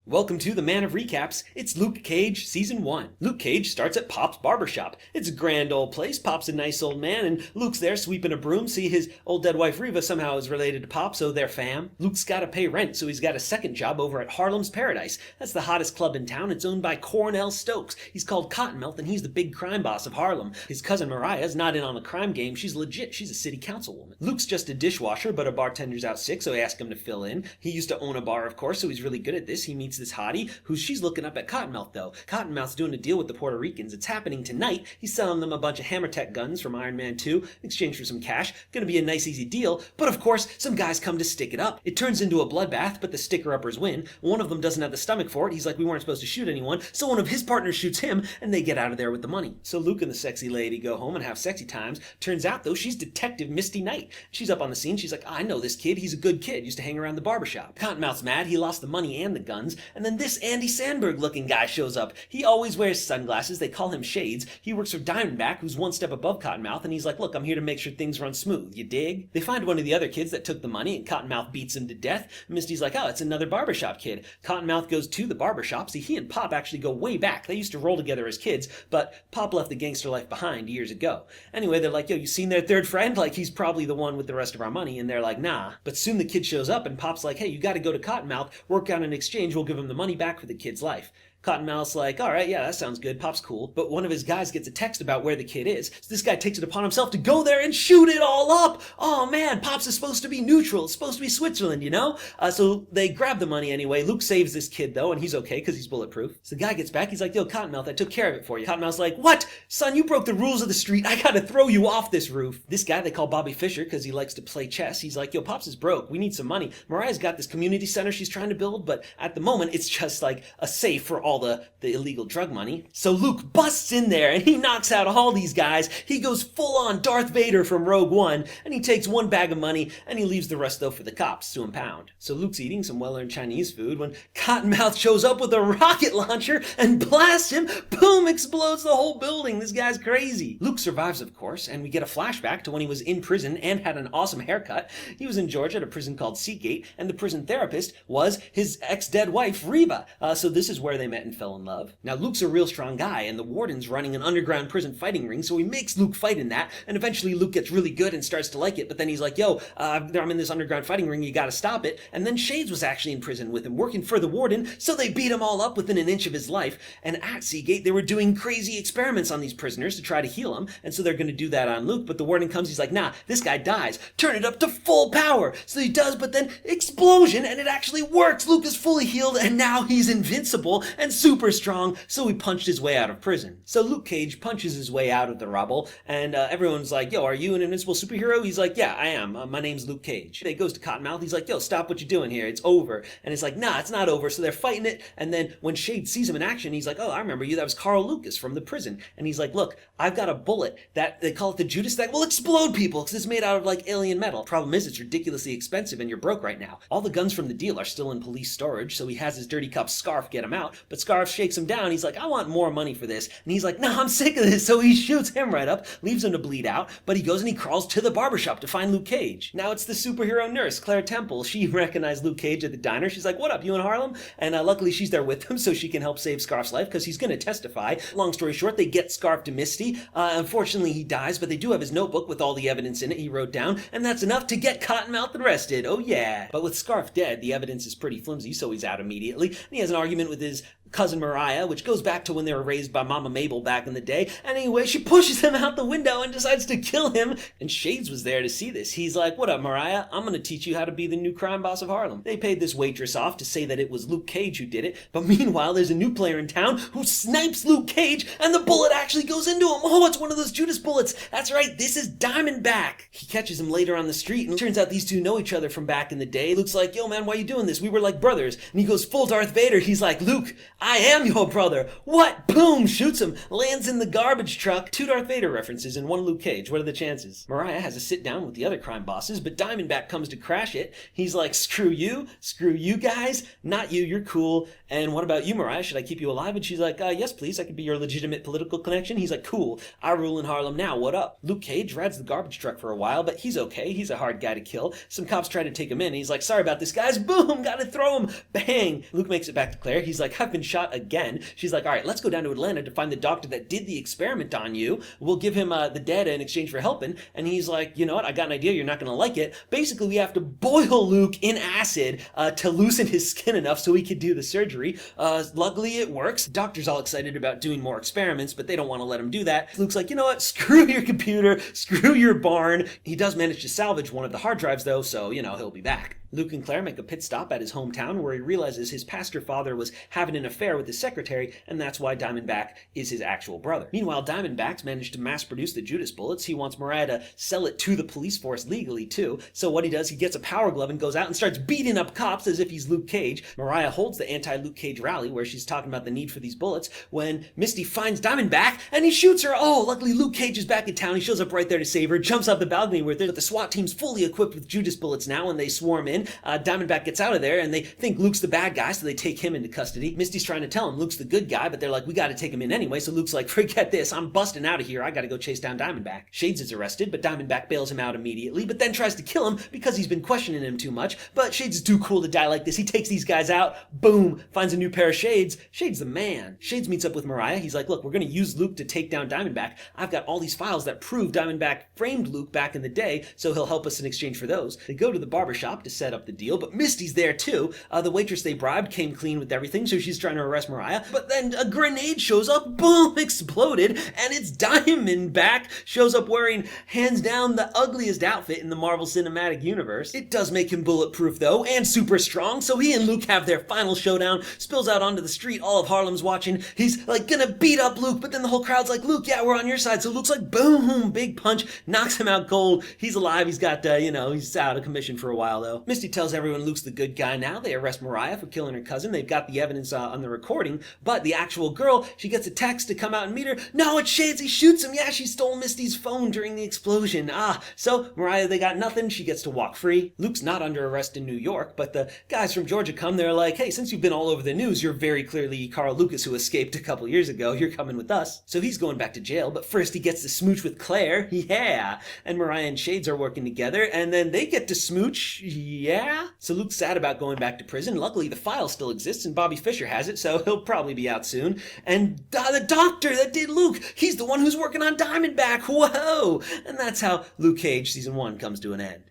Welcome to the Man of Recaps. It's Luke Cage, Season 1. Luke Cage starts at Pop's barbershop. It's a grand old place. Pop's a nice old man, and Luke's there sweeping a broom. See, his old dead wife Reva somehow is related to Pop, so they're fam. Luke's got to pay rent, so he's got a second job over at Harlem's Paradise. That's the hottest club in town. It's owned by Cornell Stokes. He's called Cottonmouth, and he's the big crime boss of Harlem. His cousin Mariah's not in on the crime game. She's legit. She's a city councilwoman. Luke's just a dishwasher, but a bartender's out sick, so they ask him to fill in. He used to own a bar, of course, so he's really good at this. He meets this hottie, she's looking up at Cottonmouth, though. Cottonmouth's doing a deal with the Puerto Ricans. It's happening tonight. He's selling them a bunch of Hammer-Tech guns from Iron Man 2 in exchange for some cash. Gonna be a nice, easy deal. But of course, some guys come to stick it up. It turns into a bloodbath, but the sticker-uppers win. One of them doesn't have the stomach for it. He's like, we weren't supposed to shoot anyone. So one of his partners shoots him, and they get out of there with the money. So Luke and the sexy lady go home and have sexy times. Turns out, though, she's Detective Misty Knight. She's up on the scene. She's like, I know this kid. He's a good kid. Used to hang around the barbershop. Cottonmouth's mad. He lost the money and the guns. And then this Andy Sandberg-looking guy shows up. He always wears sunglasses. They call him Shades. He works for Diamondback, who's one step above Cottonmouth, and he's like, look, I'm here to make sure things run smooth. You dig? They find one of the other kids that took the money, and Cottonmouth beats him to death. Misty's like, oh, it's another barbershop kid. Cottonmouth goes to the barbershop. See, he and Pop actually go way back. They used to roll together as kids, but Pop left the gangster life behind years ago. Anyway, they're like, yo, you seen their third friend? Like, he's probably the one with the rest of our money, and they're like, nah. But soon the kid shows up, and Pop's like, hey, you gotta go to Cottonmouth, work out an exchange, we'll give him the money back for the kid's life. Cottonmouth's like, all right, yeah, that sounds good. Pop's cool. But one of his guys gets a text about where the kid is. So this guy takes it upon himself to go there and shoot it all up. Oh, man, Pop's is supposed to be neutral. It's supposed to be Switzerland, you know? So they grab the money anyway. Luke saves this kid, though, and he's okay because he's bulletproof. So the guy gets back. He's like, yo, Cottonmouth, I took care of it for you. Cottonmouth's like, what? Son, you broke the rules of the street. I gotta throw you off this roof. This guy they call Bobby Fischer because he likes to play chess. He's like, yo, Pops is broke. We need some money. Mariah's got this community center she's trying to build, but at the moment, it's just like a safe for all the illegal drug money. So Luke busts in there and he knocks out all these guys. He goes full on Darth Vader from Rogue One, and he takes one bag of money and he leaves the rest though for the cops to impound. So Luke's eating some well-earned Chinese food when Cottonmouth shows up with a rocket launcher and blasts him. Boom! Explodes the whole building. This guy's crazy. Luke survives, of course, and we get a flashback to when he was in prison and had an awesome haircut. He was in Georgia at a prison called Seagate, and the prison therapist was his ex-dead wife, Reva. So this is where they met and fell in love. Now, Luke's a real strong guy, and the warden's running an underground prison fighting ring, so he makes Luke fight in that, and eventually Luke gets really good and starts to like it, but then he's like, yo, I'm in this underground fighting ring, you gotta stop it. And then Shades was actually in prison with him, working for the warden, so they beat him all up within an inch of his life, and at Seagate, they were doing crazy experiments on these prisoners to try to heal them, and so they're gonna do that on Luke, but the warden comes, he's like, nah, this guy dies, turn it up to full power. So he does, but then explosion, and it actually works. Luke is fully healed, and now he's invincible and super strong, so he punched his way out of prison. So Luke Cage punches his way out of the rubble, and everyone's like, yo, are you an invincible superhero? He's like, yeah, I am. My name's Luke Cage. He goes to Cottonmouth. He's like, yo, stop what you're doing here. It's over. And it's like, nah, it's not over. So they're fighting it, and then when Shade sees him in action, he's like, oh, I remember you. That was Carl Lucas from the prison. And he's like, look, I've got a bullet that they call it the Judas that will explode people because it's made out of like alien metal. Problem is, it's ridiculously expensive and you're broke right now. All the guns from the deal are still in police storage, so he has his dirty cop Scarf get him out, but Scarf shakes him down. He's like, I want more money for this. And he's like, no, I'm sick of this. So he shoots him right up, leaves him to bleed out, but he goes and he crawls to the barbershop to find Luke Cage. Now it's the superhero nurse, Claire Temple. She recognized Luke Cage at the diner. She's like, what up, you in Harlem? And luckily she's there with him so she can help save Scarf's life because he's going to testify. Long story short, they get Scarf to Misty. Unfortunately, he dies, but they do have his notebook with all the evidence in it he wrote down, and that's enough to get Cottonmouth arrested. Oh yeah. But with Scarf dead, the evidence is pretty flimsy, so he's out immediately. And he has an argument with his cousin Mariah, which goes back to when they were raised by Mama Mabel back in the day. Anyway, she pushes him out the window and decides to kill him. And Shades was there to see this. He's like, what up, Mariah? I'm gonna teach you how to be the new crime boss of Harlem. They paid this waitress off to say that it was Luke Cage who did it, but meanwhile, there's a new player in town who snipes Luke Cage, and the bullet actually goes into him. Oh, it's one of those Judas bullets. That's right, this is Diamondback. He catches him later on the street, and it turns out these two know each other from back in the day. Luke's like, yo, man, why you doing this? We were like brothers. And he goes full Darth Vader. He's like, Luke, I am your brother. What? Boom! Shoots him. Lands in the garbage truck. Two Darth Vader references and one Luke Cage. What are the chances? Mariah has a sit down with the other crime bosses, but Diamondback comes to crash it. He's like, screw you guys. Not you, you're cool. And what about you, Mariah? Should I keep you alive? And she's like, yes, please. I could be your legitimate political connection. He's like, cool. I rule in Harlem now. What up? Luke Cage rides the garbage truck for a while, but he's okay. He's a hard guy to kill. Some cops try to take him in. He's like, sorry about this, guys. Boom! Gotta throw him. Bang! Luke makes it back to Claire. He's like, I've been shot again. She's like, all right, let's go down to Atlanta to find the doctor that did the experiment on you. We'll give him the data in exchange for helping. And he's like, you know what? I got an idea. You're not going to like it. Basically, we have to boil Luke in acid to loosen his skin enough so he could do the surgery. Luckily, it works. Doctor's all excited about doing more experiments, but they don't want to let him do that. Luke's like, you know what? Screw your computer. Screw your barn. He does manage to salvage one of the hard drives, though, so, you know, he'll be back. Luke and Claire make a pit stop at his hometown where he realizes his pastor father was having an affair with his secretary, and that's why Diamondback is his actual brother. Meanwhile, Diamondback's managed to mass produce the Judas bullets. He wants Mariah to sell it to the police force legally, too. So what he does, he gets a power glove and goes out and starts beating up cops as if he's Luke Cage. Mariah holds the anti-Luke Cage rally where she's talking about the need for these bullets when Misty finds Diamondback and he shoots her. Oh, luckily Luke Cage is back in town. He shows up right there to save her, jumps off the balcony with her. But the SWAT team's fully equipped with Judas bullets now and they swarm in. Diamondback gets out of there and they think Luke's the bad guy, so they take him into custody. Misty's trying to tell him Luke's the good guy, but they're like, we gotta take him in anyway. So Luke's like, forget this, I'm busting out of here. I gotta go chase down Diamondback. Shades is arrested, but Diamondback bails him out immediately, but then tries to kill him because he's been questioning him too much. But Shades is too cool to die like this. He takes these guys out, boom, finds a new pair of Shades. Shades the man. Shades meets up with Mariah. He's like, look, we're gonna use Luke to take down Diamondback. I've got all these files that prove Diamondback framed Luke back in the day, so he'll help us in exchange for those. They go to the barbershop to set up the deal, but Misty's there too. The waitress they bribed came clean with everything, so she's trying to arrest Mariah. But then a grenade shows up, boom, exploded, and it's Diamondback. Shows up wearing, hands down, the ugliest outfit in the Marvel Cinematic Universe. It does make him bulletproof though, and super strong, so he and Luke have their final showdown. Spills out onto the street, all of Harlem's watching. He's like gonna beat up Luke, but then the whole crowd's like, Luke, yeah, we're on your side. So Luke's like, boom, big punch, knocks him out cold. He's alive, he's got, he's out of commission for a while though. Misty tells everyone Luke's the good guy now. They arrest Mariah for killing her cousin. They've got the evidence on the recording, but the actual girl, she gets a text to come out and meet her. No, it's Shades. He shoots him. Yeah, she stole Misty's phone during the explosion. So Mariah, they got nothing. She gets to walk free. Luke's not under arrest in New York, but the guys from Georgia come. They're like, hey, since you've been all over the news, you're very clearly Carl Lucas who escaped a couple years ago. You're coming with us. So he's going back to jail, but first he gets to smooch with Claire. Yeah. And Mariah and Shades are working together, and then they get to smooch. Yeah. So Luke's sad about going back to prison. Luckily, the file still exists, and Bobby Fischer has it, so he'll probably be out soon. And the doctor that did Luke, he's the one who's working on Diamondback. Whoa! And that's how Luke Cage Season 1 comes to an end.